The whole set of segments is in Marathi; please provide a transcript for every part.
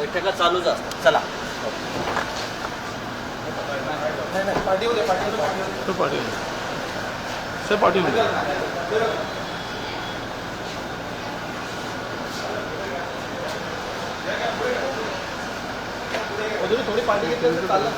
बैठका चालूच असतात. चला तो पाटील सर पाटील थोडी पार्टी घेतली तर चाललं.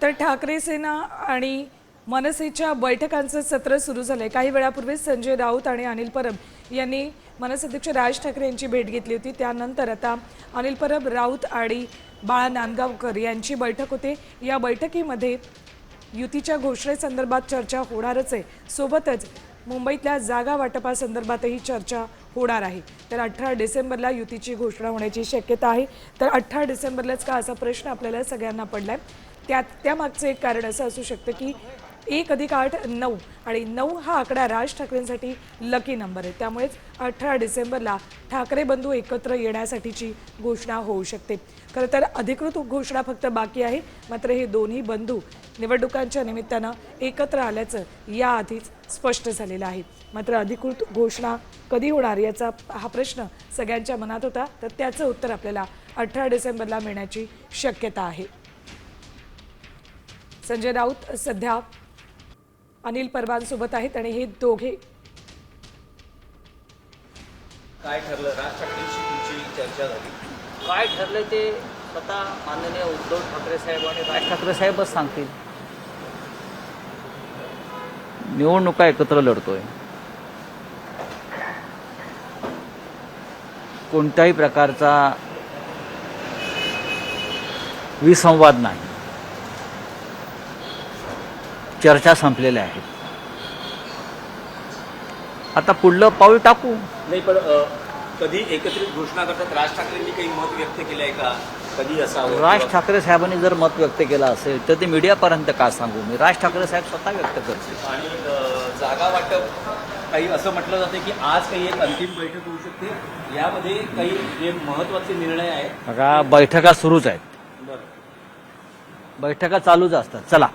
तर ठाकरे सेना आणि मनसेच्या बैठकांचं सत्र सुरू झालंय. काही वेळापूर्वी संजय राऊत आणि अनिल परब यांनी मनसे अध्यक्ष राज ठाकरे यांची भेट घेतली होती. त्यानंतर आता अनिल परब, राऊत आणि बाळा नांदगावकर यांची बैठक होते. या बैठकीमध्ये युतीच्या घोषणेसंदर्भात चर्चा होणारच आहे. सोबतच मुंबईतल्या जागा वाटपासंदर्भातही चर्चा होणार आहे. तर 18 डिसेंबरला युतीची घोषणा होण्याची शक्यता आहे. तर 18 डिसेंबरलाच का असा प्रश्न आपल्याला सगळ्यांना पडलाय. त्यामागचं एक कारण असं असू शकतं की 1+8 9 आणि 9 हा आकडा राज ठाकरेंसाठी लकी नंबर आहे. त्यामुळेच 18 डिसेंबरला ठाकरे बंधू एकत्र येण्यासाठीची घोषणा होऊ शकते. खरं तर अधिकृत घोषणा फक्त बाकी आहे. मात्र हे दोन्ही बंधू निवडणुकांच्या निमित्तानं एकत्र आल्याचं याआधीच स्पष्ट झालेलं आहे. मात्र अधिकृत घोषणा कधी होणार याचा हा प्रश्न सगळ्यांच्या मनात होता. तर त्याचं उत्तर आपल्याला 18 डिसेंबरला मिळण्याची शक्यता आहे. संजय राऊत सध्या अनिल परबांसोबत आहेत आणि हे दोघे काय ठरलं? राज ठाकरेंशी तुमची चर्चा झाली? काय ठरलं ते स्वतः माननीय उद्धव ठाकरे साहेब आणि राज ठाकरे साहेबच सांगतील. निवडणुका एकत्र लढतोय. कोणत्याही प्रकारचा विसंवाद नाही. चर्चा संपलेल्या आहेत. आता पुढलं पाऊल टाकू. नाही, पण कधी एकत्रित घोषणा करतात राज ठाकरेंनी काही मत व्यक्त केलं आहे का? कधी असावं? राज ठाकरे साहेबांनी जर मत व्यक्त केलं असेल तर ते मीडियापर्यंत का सांगू मी? राज ठाकरे साहेब स्वतः व्यक्त करतील. आणि जागा वाटप काही असं म्हटलं जाते की आज काही एक अंतिम बैठक होऊ शकते. यामध्ये काही जे महत्वाचे निर्णय आहेत. बघा, बैठका सुरूच आहेत. बरं. बैठका चालूच असतात. चला.